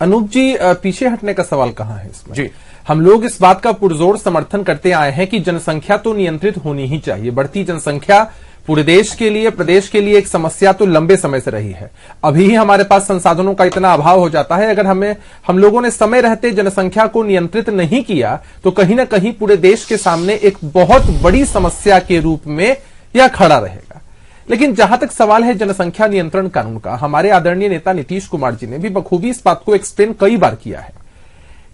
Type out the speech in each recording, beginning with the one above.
अनूप जी, पीछे हटने का सवाल कहां है इसमें? जी, हम लोग इस बात का पुरजोर समर्थन करते आए हैं कि जनसंख्या तो नियंत्रित होनी ही चाहिए। बढ़ती जनसंख्या पूरे देश के लिए, प्रदेश के लिए एक समस्या तो लंबे समय से रही है। अभी ही हमारे पास संसाधनों का इतना अभाव हो जाता है। अगर हम लोगों ने समय रहते जनसंख्या को नियंत्रित नहीं किया तो कहीं ना कहीं पूरे देश के सामने एक बहुत बड़ी समस्या के रूप में यह खड़ा रहेगा। लेकिन जहां तक सवाल है जनसंख्या नियंत्रण कानून का, हमारे आदरणीय नेता नीतीश कुमार जी ने भी बखूबी इस बात को एक्सप्लेन कई बार किया है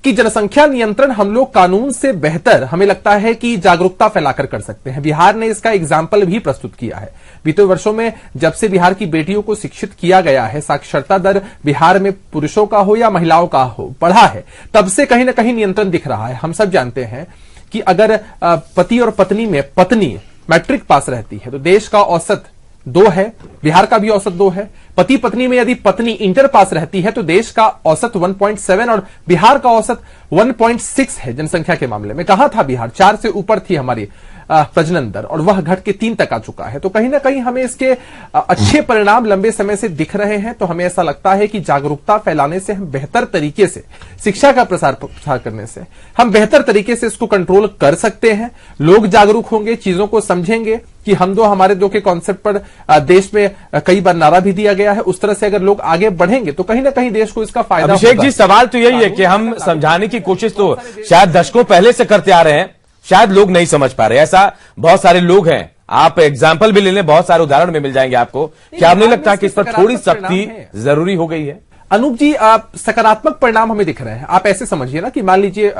कि जनसंख्या नियंत्रण हम लोग कानून से बेहतर हमें लगता है कि जागरूकता फैलाकर कर सकते हैं। बिहार ने इसका एग्जाम्पल भी प्रस्तुत किया है। बीते वर्षों में जब से बिहार की बेटियों को शिक्षित किया गया है, साक्षरता दर बिहार में पुरुषों का हो या महिलाओं का हो बढ़ा है, तब से कहीं ना कहीं नियंत्रण दिख रहा है। हम सब जानते हैं कि अगर पति और पत्नी में पत्नी मैट्रिक पास रहती है तो देश का औसत 2 है, बिहार का भी औसत 2 है। पति पत्नी में यदि पत्नी इंटर पास रहती है तो देश का औसत 1.7 और बिहार का औसत 1.6 है। जनसंख्या के मामले में कहां था बिहार? 4 से ऊपर थी हमारी प्रजनन दर और वह घट के 3 तक आ चुका है। तो कहीं ना कहीं हमें इसके अच्छे परिणाम लंबे समय से दिख रहे हैं। तो हमें ऐसा लगता है कि जागरूकता फैलाने से हम बेहतर तरीके से, शिक्षा का प्रसार करने से हम बेहतर तरीके से इसको कंट्रोल कर सकते हैं। लोग जागरूक होंगे, चीजों को समझेंगे कि हम दो हमारे दो के कॉन्सेप्ट पर देश में कई बार नारा भी दिया गया है। उस तरह से अगर लोग आगे बढ़ेंगे तो कहीं ना कहीं देश को इसका फायदा। अभिषेक जी, सवाल तो यही है कि हम समझाने की कोशिश तो शायद दशकों पहले से करते आ रहे हैं, शायद लोग नहीं समझ पा रहे। ऐसा बहुत सारे लोग हैं, आप एग्जाम्पल भी ले लें, बहुत सारे उदाहरण में मिल जाएंगे आपको। क्या आपने लगता है कि इस पर थोड़ी सख्ती जरूरी हो गई है? अनूप जी, सकारात्मक परिणाम हमें दिख रहे हैं। आप ऐसे समझिए ना कि मान लीजिए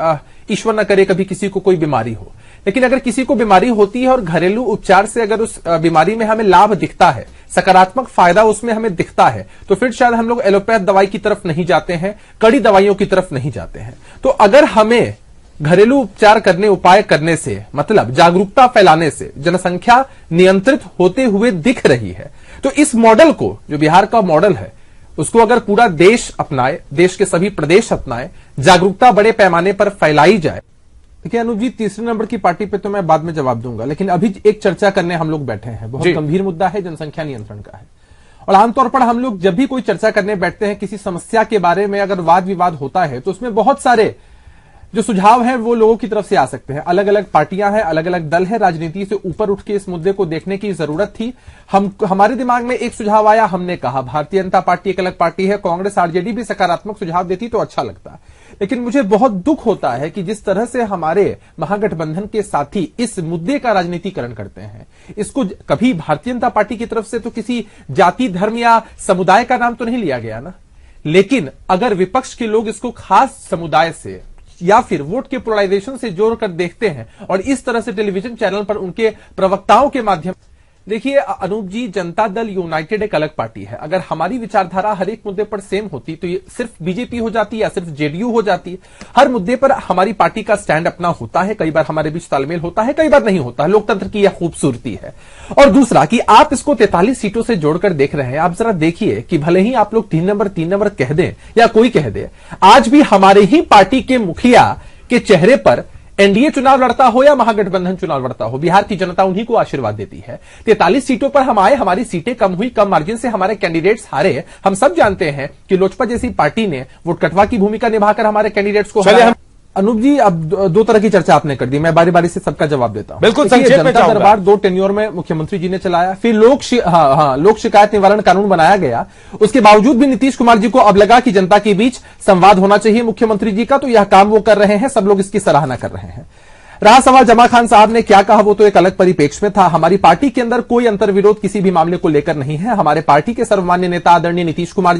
ईश्वर न करे कभी किसी को कोई बीमारी हो, लेकिन अगर किसी को बीमारी होती है और घरेलू उपचार से अगर उस बीमारी में हमें लाभ दिखता है, सकारात्मक फायदा उसमें हमें दिखता है, तो फिर शायद हम लोग एलोपैथ दवाई की तरफ नहीं जाते हैं, कड़ी दवाइयों की तरफ नहीं जाते हैं। तो अगर हमें घरेलू उपचार करने, उपाय करने से, मतलब जागरूकता फैलाने से जनसंख्या नियंत्रित होते हुए दिख रही है, तो इस मॉडल को, जो बिहार का मॉडल है, उसको अगर पूरा देश अपनाए, देश के सभी प्रदेश अपनाए, जागरूकता बड़े पैमाने पर फैलाई जाए। देखिए अनुप जी, तीसरे नंबर की पार्टी पे तो मैं बाद में जवाब दूंगा, लेकिन अभी एक चर्चा करने हम लोग बैठे हैं। बहुत गंभीर मुद्दा है, जनसंख्या नियंत्रण का है। और आमतौर पर हम लोग जब भी कोई चर्चा करने बैठते हैं किसी समस्या के बारे में, अगर वाद विवाद होता है तो उसमें बहुत सारे जो सुझाव हैं वो लोगों की तरफ से आ सकते हैं। अलग अलग पार्टियां हैं, अलग अलग दल है। राजनीति से ऊपर उठ के इस मुद्दे को देखने की जरूरत थी। हमारे दिमाग में एक सुझाव आया, हमने कहा भारतीय जनता पार्टी एक अलग पार्टी है, कांग्रेस आरजेडी भी सकारात्मक सुझाव देती तो अच्छा लगता। लेकिन मुझे बहुत दुख होता है कि जिस तरह से हमारे महागठबंधन के साथी इस मुद्दे का राजनीतिकरण करते हैं, इसको कभी भारतीय जनता पार्टी की तरफ से तो किसी जाति, धर्म या समुदाय का नाम तो नहीं लिया गया ना, लेकिन अगर विपक्ष के लोग इसको खास समुदाय से या फिर वोट के पोलराइजेशन से जोड़कर देखते हैं और इस तरह से टेलीविजन चैनल पर उनके प्रवक्ताओं के माध्यम, देखिए अनूप जी, जनता दल यूनाइटेड एक अलग पार्टी है। अगर हमारी विचारधारा हर एक मुद्दे पर सेम होती तो ये सिर्फ बीजेपी हो जाती या सिर्फ जेडीयू हो जाती। हर मुद्दे पर हमारी पार्टी का स्टैंड अपना होता है। कई बार हमारे बीच तालमेल होता है, कई बार नहीं होता है। लोकतंत्र की यह खूबसूरती है। और दूसरा कि आप इसको 43 सीटों से जोड़कर देख रहे हैं। आप जरा देखिए कि भले ही आप लोग 3 नंबर कह दें या कोई कह दे, आज भी हमारे ही पार्टी के मुखिया के चेहरे पर एनडीए चुनाव लड़ता हो या महागठबंधन चुनाव लड़ता हो, बिहार की जनता उन्हीं को आशीर्वाद देती है। 43 सीटों पर हम आए, हमारी सीटें कम हुई, कम मार्जिन से हमारे कैंडिडेट्स हारे। हम सब जानते हैं कि लोजपा जैसी पार्टी ने वोट कटवा की भूमिका निभाकर हमारे कैंडिडेट्स को हराया। अनूप जी, अब 2 तरह की चर्चा आपने कर दी, मैं बारी बारी से सबका जवाब देता हूं। बिल्कुल, जनता दरबार 2 टेन्योर में मुख्यमंत्री जी ने चलाया, फिर लोक शिकायत निवारण कानून बनाया गया। उसके बावजूद भी नीतीश कुमार जी को अब लगा कि जनता के बीच संवाद होना चाहिए मुख्यमंत्री जी का, तो यह काम वो कर रहे हैं। सब लोग इसकी सराहना कर रहे हैं। रहा सवाल जमा खान साहब ने क्या कहा, वो तो एक अलग परिप्रेक्ष्य में था। हमारी पार्टी के अंदर कोई अंतर्विरोध किसी भी मामले को लेकर नहीं है। हमारे पार्टी के सर्वमान्य नेता आदरणीय नीतीश कुमार